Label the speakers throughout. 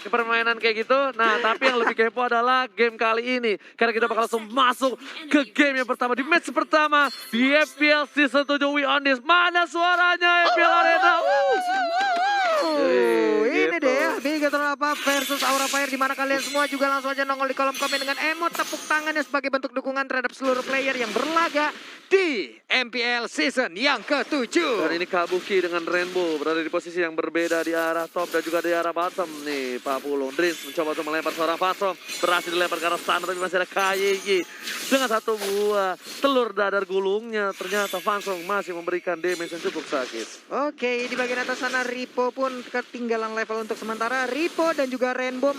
Speaker 1: permainan kayak gitu. Nah, tapi yang lebih kepo adalah game kali ini. Karena kita bakal langsung masuk ke game yang pertama. Di match pertama di FPL Season 7 We On This. Mana suaranya FPL Arena?
Speaker 2: Ini
Speaker 1: Gitu.
Speaker 2: deh ya, Bigatron apa versus Aura Fire, di mana kalian semua juga langsung aja nongol di kolom komen dengan emot tepuk tangannya sebagai bentuk dukungan terhadap seluruh player yang berlaga di MPL season yang ke-7.
Speaker 1: Dan ini Kabuki dengan Rainbow berada di posisi yang berbeda di arah top dan juga di arah bottom nih. Pak Pulung Dreams mencoba untuk melempar seorang Fasom, berhasil dilempar ke arah sana tapi masih ada KYG dengan satu buah telur dadar gulungnya. Ternyata Fansong masih memberikan damage yang cukup sakit.
Speaker 2: Oke, di bagian atas sana Ripo pun ketinggalan level untuk sementara. Ripo dan juga Rainbow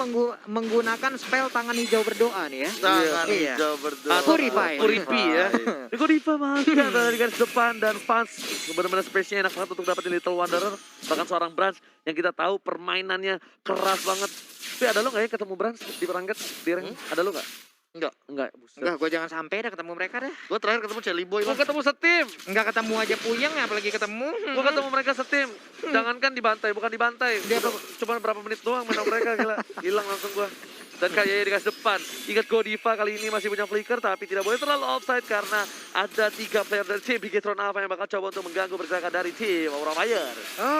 Speaker 2: menggunakan spell tangan hijau berdoa nih ya.
Speaker 3: Tangan
Speaker 2: Iya.
Speaker 3: hijau berdoa.
Speaker 2: Purify.
Speaker 1: Puripi ya. Puripi banget dari garis depan dan fans benar-benar spesialnya enak banget untuk dapetin Little Wanderer. Bahkan seorang Brans yang kita tahu permainannya keras banget. Tapi ada lo nggak ya ketemu Brans di perangkat di rank? Ada lo nggak? Enggak. Buset.
Speaker 2: Enggak, gue jangan sampai dah ketemu mereka dah.
Speaker 3: Gue terakhir ketemu Jelly Boy.
Speaker 1: Gue ketemu setim.
Speaker 2: Enggak ketemu aja puyeng ya, apalagi ketemu.
Speaker 1: Gue ketemu mereka setim. Jangankan dibantai, bukan dibantai.
Speaker 2: Dia apa?
Speaker 1: Cuma berapa menit doang main sama mereka, gila. Hilang langsung gua. Dan kayaknya di garis depan. Ingat Godiva kali ini masih punya flicker, tapi tidak boleh terlalu offside karena ada 3 player dari tim Bigatron Alpha yang bakal coba untuk mengganggu pergerakan dari tim Aura Fire.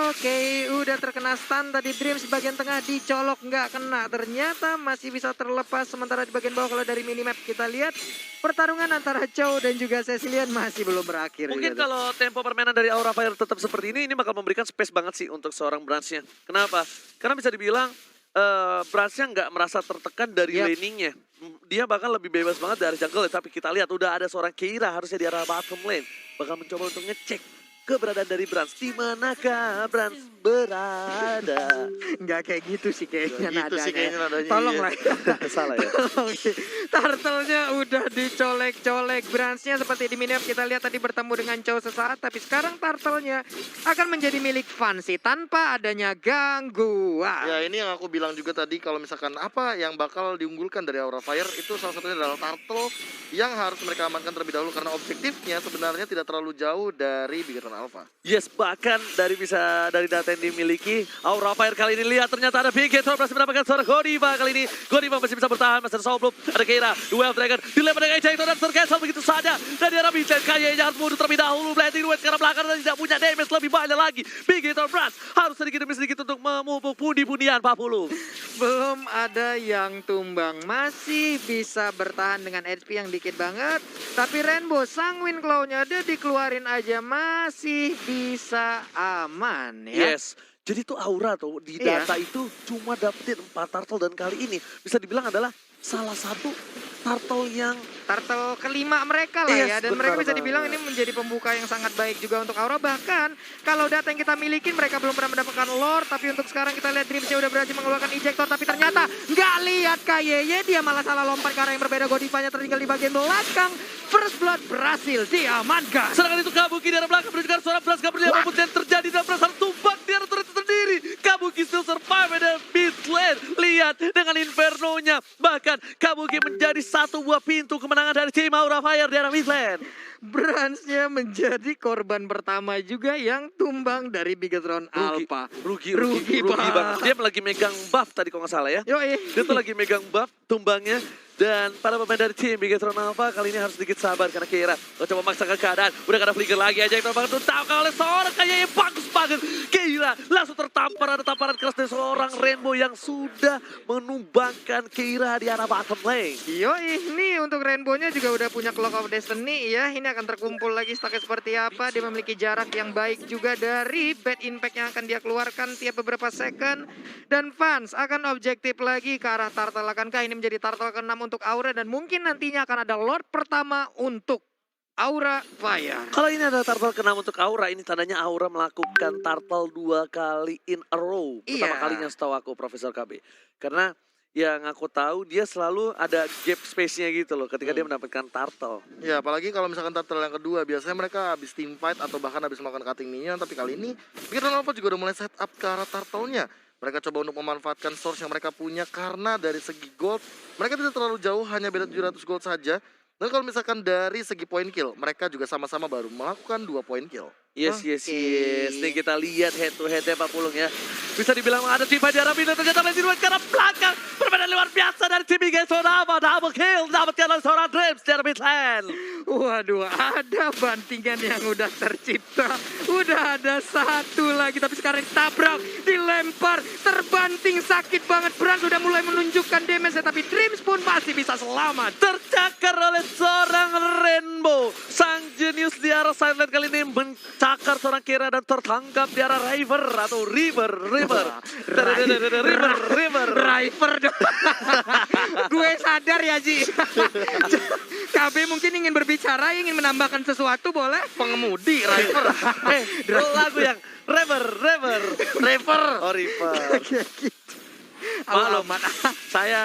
Speaker 2: Oke, udah terkena stun tadi Dreams di bagian tengah, dicolok nggak kena. Ternyata masih bisa terlepas, sementara di bagian bawah kalau dari minimap kita lihat pertarungan antara Chow dan juga Cecilian masih belum berakhir.
Speaker 1: Mungkin
Speaker 2: juga tuh.
Speaker 1: kalau tempo permainan dari Aura Fire tetap seperti ini bakal memberikan space banget sih untuk seorang Bransnya. Kenapa? Karena bisa dibilang Bransnya nggak merasa tertekan dari
Speaker 2: Yap.
Speaker 1: laningnya. Dia bahkan lebih bebas banget dari jungle, tapi kita lihat udah ada seorang Keira harusnya di arah bottom lane. Bakal mencoba untuk ngecek keberadaan dari Brans. Di manakah Brans berada?
Speaker 2: Nggak kayak gitu sih kayaknya
Speaker 3: Nggak gitu sih kayaknya nadanya,
Speaker 2: Tolonglah.
Speaker 1: Salah ya?
Speaker 2: Turtle-nya udah dicolek-colek. Bransnya seperti di minimap kita lihat tadi bertemu dengan Chow sesaat. Tapi sekarang Turtle-nya akan menjadi milik Fancy tanpa adanya gangguan.
Speaker 3: Ya ini yang aku bilang juga tadi, kalau misalkan apa yang bakal diunggulkan dari Aura Fire itu salah satunya adalah Turtle yang harus mereka amankan terlebih dahulu, karena objektifnya sebenarnya tidak terlalu jauh dari Bigatron Alpha.
Speaker 1: Yes, bahkan dari data yang dimiliki Aura Fire kali ini, lihat ternyata ada Bigatron berhasil mendapatkan seorang Godiva kali ini. Godiva masih bisa bertahan, masih ada Soulbloom, ada Keira, Duel Dragon, dilempar dengan Ejecto dan tercancel begitu saja. Dan di arah Midlane kayaknya harus mundur terlebih dahulu, Blending Duet ke arah belakang dan tidak punya damage lebih banyak lagi. Bigatron Brans harus sedikit demi sedikit untuk memupuk pundi-pundian 40.
Speaker 2: Belum ada yang tumbang, masih bisa bertahan dengan HP yang dikit banget. Tapi Rainbow Sanguine Claw-nya dia dikeluarin aja masih bisa aman ya.
Speaker 1: Yes. Jadi tuh Aura tuh di
Speaker 2: Iya.
Speaker 1: data itu cuma dapetin 4 turtle dan kali ini bisa dibilang adalah salah satu turtle yang
Speaker 2: Turtle kelima mereka lah
Speaker 1: Yes,
Speaker 2: ya. Dan
Speaker 1: benar
Speaker 2: mereka bisa dibilang
Speaker 1: banget.
Speaker 2: ini menjadi pembuka yang sangat baik juga untuk Aura. Bahkan kalau data yang kita miliki mereka belum pernah mendapatkan lore. Tapi untuk sekarang kita lihat Dreamsnya udah berhasil mengeluarkan ejector. Tapi ternyata nggak lihat KYY, dia malah salah lompat ke arah yang berbeda. Godivanya tertinggal di bagian belakang. First Blood berhasil diamankan.
Speaker 1: serangan itu Kabuki di arah belakang menunjukkan suara Brans gak berdaya maupun yang terjadi dan Brans harus tumbang di arah turret sendiri. Kabuki still survive dan mid lane. Lihat dengan Inferno-nya. Bahkan Kabuki menjadi satu buah pintu kemenangan dari tim Aura Fire di arah mid lane.
Speaker 2: Bransnya menjadi korban pertama juga yang tumbang dari Bigatron Alpha.
Speaker 1: Rugi banget. Dia lagi megang buff tadi kalau nggak salah ya.
Speaker 2: Yoi.
Speaker 1: Dia tuh lagi megang buff tumbangnya. Dan para pemain dari tim Bigatron Alpha kali ini harus sedikit sabar karena Keira coba memaksakan keadaan. Udah gak ada flicker lagi aja yang terbang ditangkap oleh seorang kayaknya bagus banget. Keira langsung tertampar, ada tamparan keras dari seorang Rainbow yang sudah menumbangkan Keira di arah bottom lane.
Speaker 2: Yoi, ini untuk Rainbow-nya juga udah punya Clock of Destiny ya. Ini akan terkumpul lagi stacknya seperti apa. Dia memiliki jarak yang baik juga dari bad impact yang akan dia keluarkan tiap beberapa second. Dan fans akan objektif lagi ke arah Turtle. Akankah ini menjadi Turtle ke-6 untuk Aura? Dan mungkin nantinya akan ada Lord pertama untuk Aura Fire.
Speaker 1: Kalau ini ada turtle ke-6 untuk Aura, ini tandanya Aura melakukan turtle 2 kali in a row. Pertama
Speaker 2: Iya.
Speaker 1: kalinya setahu aku, Profesor KB. Karena yang aku tahu dia selalu ada gap space-nya gitu loh ketika dia mendapatkan turtle.
Speaker 3: Ya apalagi kalau misalkan Turtle yang kedua, biasanya mereka habis team fight atau bahkan habis melakukan cutting minion. Tapi kali ini Bigatron Alpha juga udah mulai set up ke arah Turtle-nya. Mereka coba untuk memanfaatkan source yang mereka punya, karena dari segi gold mereka tidak terlalu jauh, hanya beda 700 gold saja. Dan kalau misalkan dari segi poin kill, mereka juga sama-sama baru melakukan 2 poin kill.
Speaker 1: Yes, yes,
Speaker 2: Oke.
Speaker 1: yes. Nih kita lihat head to head-nya Pak Pulung ya. Bisa dibilang ada tim di arah dan ternyata Blazing Duet ke arah belakang. Permainan luar biasa dari tim Big Sonava. Double kill, dapatkan oleh seorang Dreams di arah mid lane.
Speaker 2: Waduh, ada bantingan yang udah tercipta. Udah ada satu lagi, tapi sekarang ditabrak, dilempar, terbanting, sakit banget. Brand sudah mulai menunjukkan damage, tapi Dreams pun masih bisa selamat.
Speaker 1: Tercakar oleh seorang Rainbow. Sang jenius di arah sideline kali ini mencakar seorang Kira dan tertangkap di arah River atau River. River.
Speaker 2: River. Gue sadar ya, Ji. KB mungkin ingin berbicara, ingin menambahkan sesuatu, boleh?
Speaker 3: Pengemudi River.
Speaker 1: Lagu yang River. Oh, River. Maklum, saya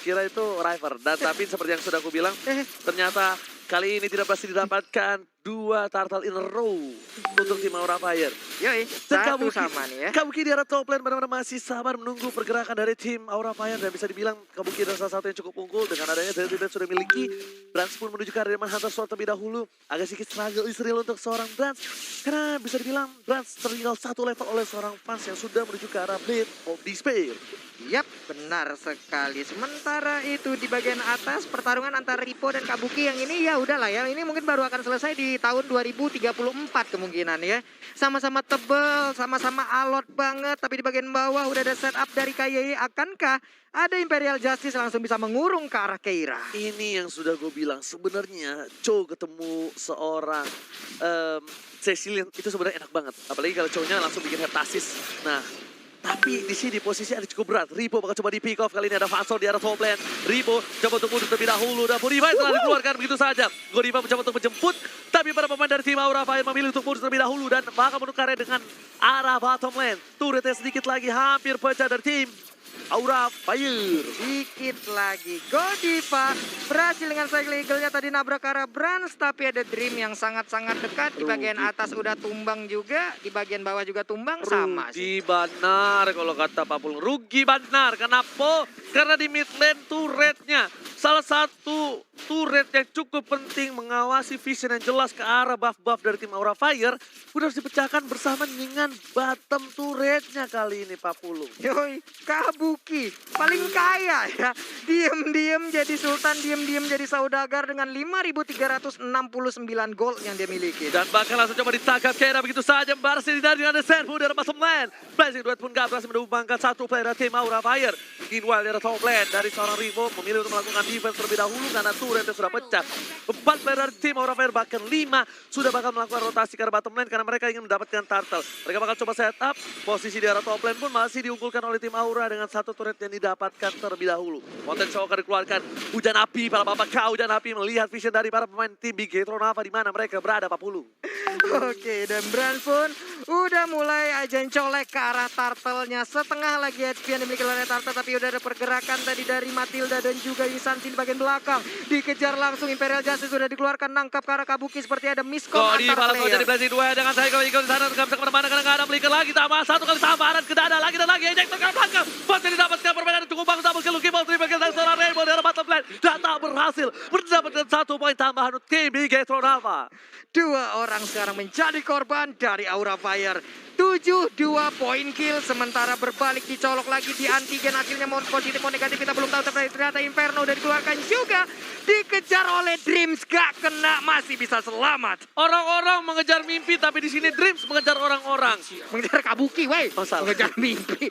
Speaker 1: kira itu River. Dan tapi seperti yang sudah aku bilang, ternyata kali ini tidak pasti didapatkan 2 turtle in a row untuk tim Aura Fire.
Speaker 2: Yoi,
Speaker 1: Dan
Speaker 2: satu sama nih ya.
Speaker 1: Kabuki di arah top lane benar-benar masih sabar menunggu pergerakan dari tim Aura Fire. Dan bisa dibilang Kabuki adalah salah satu yang cukup unggul dengan adanya dari tim sudah miliki. Brans pun menuju ke area Diamond Hunter Sword terlebih dahulu. Agak sedikit struggle Israel untuk seorang Brans. Karena bisa dibilang Brans tertinggal 1 level oleh seorang fans yang sudah menuju ke arah Blade of Despair.
Speaker 2: Yap, benar sekali. Sementara itu di bagian atas pertarungan antara Ripo dan Kabuki yang ini ya udahlah ya. Ini mungkin baru akan selesai di tahun 2034 kemungkinan ya. Sama-sama tebel, sama-sama alot banget. Tapi di bagian bawah udah ada setup dari KYY. Akankah ada Imperial Justice langsung bisa mengurung ke arah Keira?
Speaker 1: Ini yang sudah gue bilang, sebenarnya Cho ketemu seorang Cecilian itu sebenarnya enak banget. Apalagi kalau Cho-nya langsung bikin heptasis. Nah, tapi di sini posisi ada cukup berat. Ripo bakal coba di pick off. Kali ini ada Faso di arah top lane. Ripo coba untuk mundur terlebih dahulu. Dan Buribai telah dikeluarkan begitu saja. Godiva mencoba untuk menjemput. Tapi para pemain dari tim Aura Fire memilih untuk mundur terlebih dahulu. Dan bakal menukarnya dengan arah bottom lane. Turretnya sedikit lagi hampir pecah dari tim Aura Fire.
Speaker 2: Dikit lagi. Godiva berhasil dengan cycle eagle-nya tadi nabrak ke arah Brans. Tapi ada Dream yang sangat-sangat dekat. Di bagian atas udah tumbang juga. Di bagian bawah juga tumbang. Sama sih.
Speaker 1: Rugi benar kalau kata Pak Pulung. Rugi benar. Kenapa? Karena di mid lane turretnya. Salah satu turret yang cukup penting mengawasi vision yang jelas ke arah buff-buff dari tim Aura Fire. Udah harus dipecahkan bersama dengan bottom turretnya kali ini Pak Pulung.
Speaker 2: Yoi, Kabuki paling kaya ya. Diem-diem jadi sultan, diem-diem jadi saudagar dengan 5.369 gold yang dia miliki.
Speaker 1: Dan bakal langsung coba ditangkap Kera begitu saja. Barsi dari dengan serbu dari bottom lane. Blazing Duet pun gak berhasil menumbangkan satu player dari tim Aura Fire. Meanwhile dari top lane dari seorang Rivo memilih untuk melakukan defense terlebih dahulu karena turretnya sudah pecah. 4 player dari tim Aura Fire bahkan 5 sudah bakal melakukan rotasi ke arah bottom lane karena mereka ingin mendapatkan turtle. Mereka bakal coba setup. Posisi di arah top lane pun masih diunggulkan oleh tim Aura dengan satu turret yang didapatkan terlebih dahulu. Potensial akan dikeluarkan. Hujan api para bapak kau hujan api melihat vision dari para pemain tim Big Nava di mana mereka berada Pak Pulung.
Speaker 2: Oke, dan Brand pun udah mulai aja colek ke arah turtle-nya. Setengah lagi HP yang dimiliki oleh turtle, tapi udah ada pergerakan tadi dari Matilda dan juga Insansi di bagian belakang. Dikejar langsung Imperial Justice sudah dikeluarkan, nangkap ke arah Kabuki seperti ada miskom antar player.
Speaker 1: Jadi Blazing Duet dengan saya kalau ikut di sana nggak bisa kemana-mana karena nggak ada flicker lagi. Tambah satu kali sambaran ke dada lagi dan lagi. Ejector ke belakang. Pasti didapatkan permainan cukup bagus. Double kill, kill, triple kill dari seorang Rainbow dari bottom lane. Dan tak berhasil mendapatkan 1 poin tambahan untuk tim Big Nava.
Speaker 2: 2 orang sekarang menjadi korban dari Aura Fire. 7-2 poin kill, sementara berbalik dicolok lagi di antigen, hasilnya mau positif mau negatif kita belum tahu, tapi ternyata Inferno udah dikeluarkan juga, dikejar oleh Dreams, gak kena, masih bisa selamat.
Speaker 1: Orang-orang mengejar mimpi tapi di sini Dreams mengejar orang-orang.
Speaker 2: Mengejar Kabuki, wey.
Speaker 1: Oh, salah.
Speaker 2: Mengejar mimpi.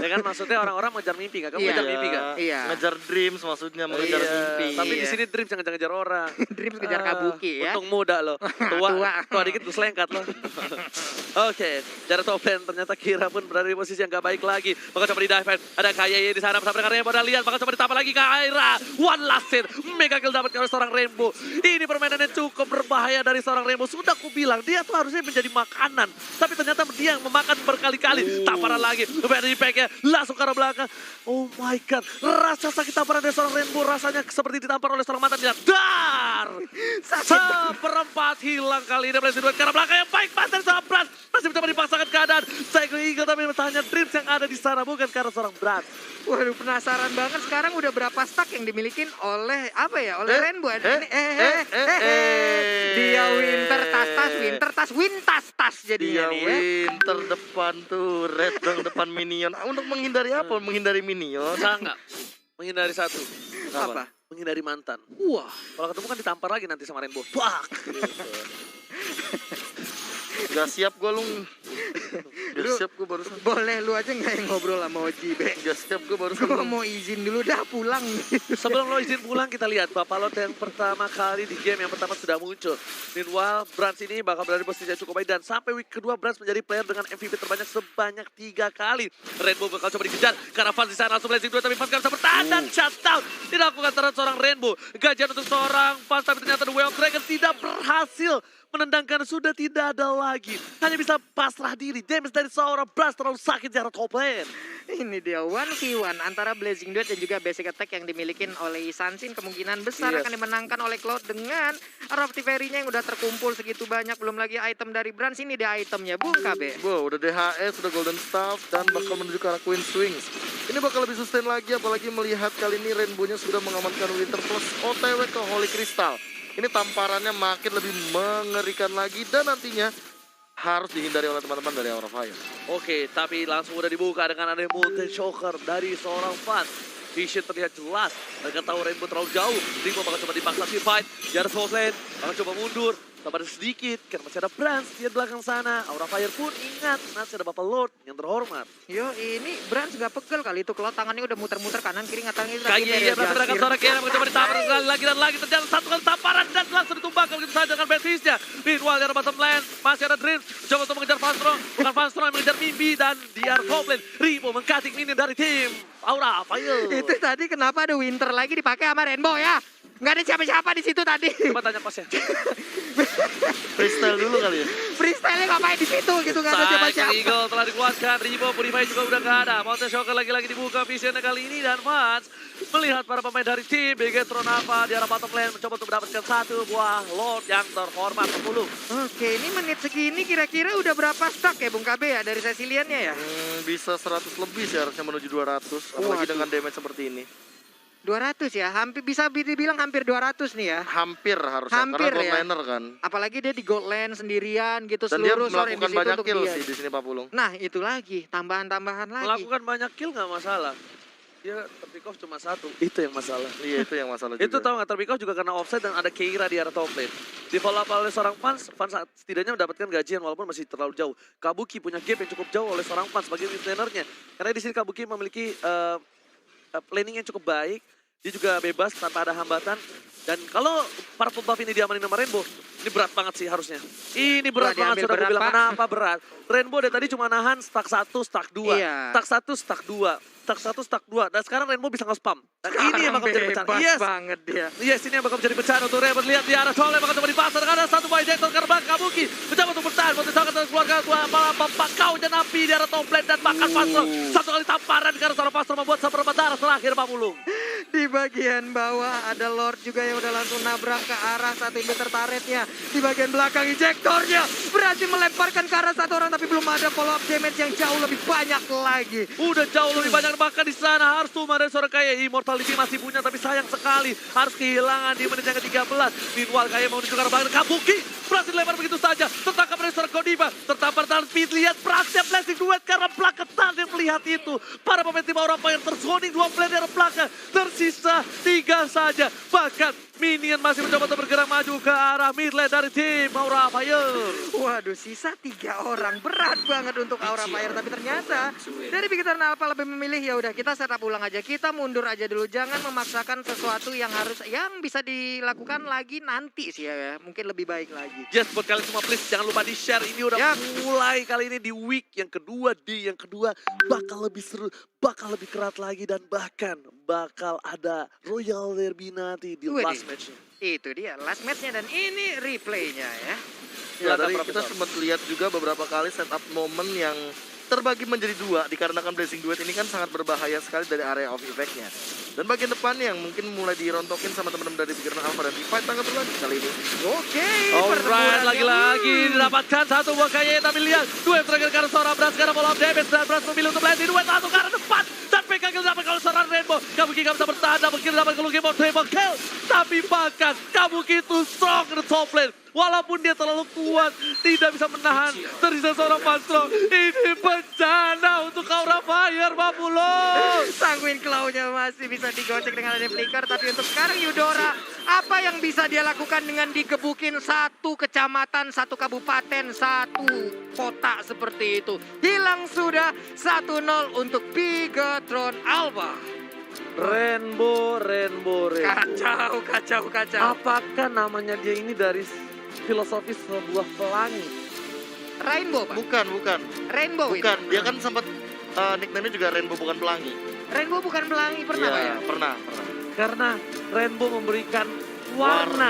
Speaker 1: Ya kan maksudnya orang-orang mengejar mimpi kan? Kamu
Speaker 2: Iya.
Speaker 1: mengejar mimpi kan?
Speaker 2: Iya.
Speaker 3: Ngejar dreams maksudnya, mengejar
Speaker 1: Iya,
Speaker 3: mimpi.
Speaker 1: tapi di
Speaker 2: Iya.
Speaker 1: sini Dreams yang ngejar-ngejar orang.
Speaker 2: Dreams kejar Kabuki ya.
Speaker 1: Untung muda loh.
Speaker 2: Tua.
Speaker 1: Tua dikit tuh selengkat loh. Oke, dari top lane ternyata Kira pun berada di posisi yang gak baik lagi. Bakal coba di dive. Ada KYY di sana bersama dengan Rainbow dan lihat. Bakal coba ditambah lagi ke Aira. One last hit. Mega kill dapat oleh seorang Rainbow. Ini permainannya cukup berbahaya dari seorang Rainbow. Sudah aku bilang dia tuh harusnya menjadi makanan. Tapi ternyata dia yang memakan berkali-kali. Tamparan lagi. Dari impact-nya langsung ke arah belakang. Oh my god. Rasa sakit tamparan dari seorang Rainbow rasanya seperti ditampar oleh seorang mantan dia. Dar! Seperempat hilang kali ini Blazing Duet karena belakang yang baik pas dari seorang Brans. Masih mencoba dipaksakan keadaan. Cycle Eagle tapi hanya Dreams yang ada di sana bukan karena seorang Brans.
Speaker 2: Waduh, penasaran banget sekarang udah berapa stack yang dimiliki oleh apa ya? Oleh Rainbow. Dia Wintas tas jadinya
Speaker 3: Dia
Speaker 2: nih ya.
Speaker 3: Winter depan tuh, Red dong depan minion. Untuk menghindari apa? Menghindari minion.
Speaker 1: Enggak. Menghindari satu.
Speaker 2: Apa?
Speaker 1: Menghindari mantan. Wah, kalau ketemu kan ditampar lagi nanti sama Rainbow. Pak.
Speaker 3: Gak siap gue lu. Gak siap gue barusan.
Speaker 2: Boleh lu aja nggak yang ngobrol sama Oji, Be?
Speaker 3: Gak siap gue barusan.
Speaker 2: Gue mau izin dulu dah pulang.
Speaker 1: Sebelum lo izin pulang kita lihat Bapak Lot yang pertama kali di game yang pertama sudah muncul. Meanwhile Brans ini bakal berada di posisi yang cukup baik dan sampai week kedua Brans menjadi player dengan MVP terbanyak sebanyak 3 kali. Rainbow bakal coba dikejar karena Fans di sana langsung Blazing 2 tapi Fans gak bisa bertahan dan shutdown. Dilakukan terhadap seorang Rainbow. Gajian untuk seorang Fans tapi ternyata The Way of Dragon tidak berhasil menendangkan, sudah tidak ada lagi. Hanya bisa pasrah diri. Damage dari seorang Brans terlalu sakit di arah top lane.
Speaker 2: Ini dia 1v1 antara Blazing Duet dan juga basic attack yang dimiliki oleh Sansin. Kemungkinan besar akan dimenangkan oleh Cloud dengan Raftiveri-nya yang udah terkumpul segitu banyak. Belum lagi item dari Brans, ini dia itemnya Bung KB.
Speaker 3: Wow, udah DHS, udah Golden Staff, dan bakal menuju ke arah Queen Swings. Ini bakal lebih sustain lagi, apalagi melihat kali ini Rainbow-nya sudah mengamankan Winter plus OTW ke Holy Crystal. Ini tamparannya makin lebih mengerikan lagi dan nantinya harus dihindari oleh teman-teman dari Aura Fire.
Speaker 1: Oke, tapi langsung udah dibuka dengan ada Multi Shocker dari seorang Fans. Vision terlihat jelas. Mereka tahu Rainbow terlalu jauh. Rainbow bakal coba dipaksa si fight. Di arah top lane, bakal coba mundur. Sabar sedikit, karena masih ada Brans di belakang sana. Aura Fire pun ingat, masih ada Bapak Lord yang terhormat.
Speaker 2: Yo, ini Brans gak pegel kali itu. Cloud tangannya udah muter-muter kanan kiri ngatangi.
Speaker 1: Kaki ya, berhasil berangkat seorang Kera mencoba ditampar sekali lagi dan lagi. Terjadi satu kali tamparan dan langsung ditumbangkan begitu saja dengan bad fish-nya. Meanwhile di arah bottom lane, masih ada Dreams. Coba untuk mengejar Fanstrom. Bukan Fanstrom yang mengejar Mimbi dan di arah top lane. Rimo mengkating minion dari tim Aura Fire.
Speaker 2: Itu tadi kenapa ada Winter lagi dipakai sama Rainbow ya? Nggak ada siapa-siapa di situ tadi.
Speaker 1: Coba tanya kosnya.
Speaker 3: Freestyle dulu kali ya.
Speaker 2: Freestyle-nya ngapain di situ gitu, nggak ada siapa-siapa.
Speaker 1: Eagle telah dikuatkan, Rimo, Purify juga udah nggak ada. Mountain Shocker lagi-lagi dibuka visionnya kali ini dan Fans melihat para pemain dari tim Bigetron apa di arah bottom lane mencoba untuk mendapatkan satu buah Lord yang terhormat 10.
Speaker 2: Oke, ini menit segini kira-kira udah berapa stack ya Bung KB ya dari Ceciliannya ya?
Speaker 3: Bisa 100 lebih sih harusnya menuju 200, apalagi dengan damage seperti ini.
Speaker 2: 200 ya, hampir bisa dibilang hampir 200 nih ya.
Speaker 3: Hampir harusnya,
Speaker 2: Hampir
Speaker 3: karena gold
Speaker 2: ya.
Speaker 3: liner kan.
Speaker 2: Apalagi dia di gold lane sendirian gitu,
Speaker 3: Dan dia
Speaker 2: seluruh sore di
Speaker 3: melakukan
Speaker 2: situ
Speaker 3: banyak
Speaker 2: untuk
Speaker 3: kill
Speaker 2: dia.
Speaker 3: sih di sini Pak Pulung.
Speaker 2: Nah, itu lagi, tambahan-tambahan lagi.
Speaker 1: Melakukan banyak kill nggak masalah. Dia terpick off cuma satu, itu yang masalah.
Speaker 3: Iya, itu yang masalah juga.
Speaker 1: Itu tahu nggak terpick off juga karena offside dan ada Keira di arah top lane. Di follow up oleh seorang Fans setidaknya mendapatkan gajian walaupun masih terlalu jauh. Kabuki punya gap yang cukup jauh oleh seorang Fans sebagai mid lanernya. Karena di sini Kabuki memiliki planning yang cukup baik. Dia juga bebas tanpa ada hambatan. Dan kalau para pembuff ini diamanin sama Rainbow, ini berat banget sih harusnya. Ini berat banget, sudah gue bilang kenapa berat. Rainbow dari tadi cuma nahan stack 1, stack 2.
Speaker 2: Iya.
Speaker 1: Stack 1, stack 2. Stack 1, stack 2. Dan sekarang Rainbow bisa nge-spam. Dan ini yang bakal menjadi bencana.
Speaker 2: Yes banget dia.
Speaker 1: Yes, ini yang bakal menjadi bencana untuk Rainbow. Lihat di arah Soleh bakal coba dipasar. Ada satu buah ejector karena Kabuki. Mencoba untuk bertahan. Motivasi akan keluarga Pakau dan api di arah top lane dan bahkan Fastro. Satu kali tamparan karena seorang Fastro membuat seperempat darah terakhir Pak Pulung.
Speaker 2: Di bagian bawah ada Lord juga yang udah langsung nabrak ke arah satu inhibitor turretnya. Di bagian belakang ejektornya berhasil melemparkan ke arah satu orang tapi belum ada follow up damage yang jauh lebih banyak lagi.
Speaker 1: Udah jauh lebih banyak bahkan di sana harus tuh dari seorang kayak Immortality masih punya tapi sayang sekali harus kehilangan di menit yang ke-13. Meanwhile kayak mau menunjukkan bahkan Kabuki berhasil dilempar begitu saja. Tertangkap dari seorang Godiva, tertampar dan speed. Lihat praksnya Blazing Duet karena belakang yang melihat itu. Para pemain tim Aura Fire terzoning 2 player dari belakang. Tersisa 3 saja. Bahkan minion masih mencoba untuk bergerak maju ke arah mid lane dari tim Aura Fire.
Speaker 2: Waduh, sisa 3 orang. Berat banget untuk Aura Fire. Tapi ternyata dari Bigetron Alpha lebih memilih ya udah kita setup ulang aja. Kita mundur aja dulu. Jangan memaksakan sesuatu yang bisa dilakukan lagi nanti sih ya. Mungkin lebih baik lagi.
Speaker 1: Yes, buat kalian semua please jangan lupa di share. Ini udah mulai kali ini di week yang kedua. Di yang kedua bakal lebih seru, bakal lebih kerat lagi dan bahkan bakal ada Royal Derby nanti di last match.
Speaker 2: Itu dia last matchnya dan ini replaynya ya.
Speaker 3: Ya, tadi kita sempat lihat juga beberapa kali setup momen yang terbagi menjadi dua dikarenakan Blazing Duet ini kan sangat berbahaya sekali dari area of effect-nya. Dan bagian depan yang mungkin mulai dirontokin sama teman-teman dari Big Run Alpha dan Divide tangkap lagi kali ini.
Speaker 2: Oke,
Speaker 1: Alright,
Speaker 2: pertempuran
Speaker 1: lagi-lagi
Speaker 2: yang-
Speaker 1: didapatkan satu buah kayaknya, tapi lihat duet terakhir karena seorang Bras karena bola damage dan Bras memilih untuk blending duet satu ke arah depan dan PK kill dapat kalau seorang Rainbow. Kabuki gak bisa bertahan, double kill dapat kalau game of triple kill, tapi bahkan Kabuki itu strong ke top lane. Walaupun dia terlalu kuat, tidak bisa menahan tersisa seorang Pastro. Ini bencana untuk Aura Fire, Bapulo.
Speaker 2: Sanguin Claw-nya masih bisa digocek dengan ada flicker, tapi untuk sekarang Eudora, apa yang bisa dia lakukan dengan digebukin satu kecamatan, satu kabupaten, satu kota seperti itu? Hilang sudah 1-0 untuk Bigatron Alpha.
Speaker 1: Rainbow.
Speaker 2: Kacau.
Speaker 1: Apakah namanya dia ini dari filosofis sebuah pelangi?
Speaker 2: Rainbow, Pak.
Speaker 3: Bukan.
Speaker 2: Rainbow itu.
Speaker 3: Bukan, dia kan sempat nickname-nya juga Rainbow bukan pelangi.
Speaker 2: Rainbow bukan pelangi, pernah Pak ya?
Speaker 3: Iya, pernah.
Speaker 1: Karena Rainbow memberikan warna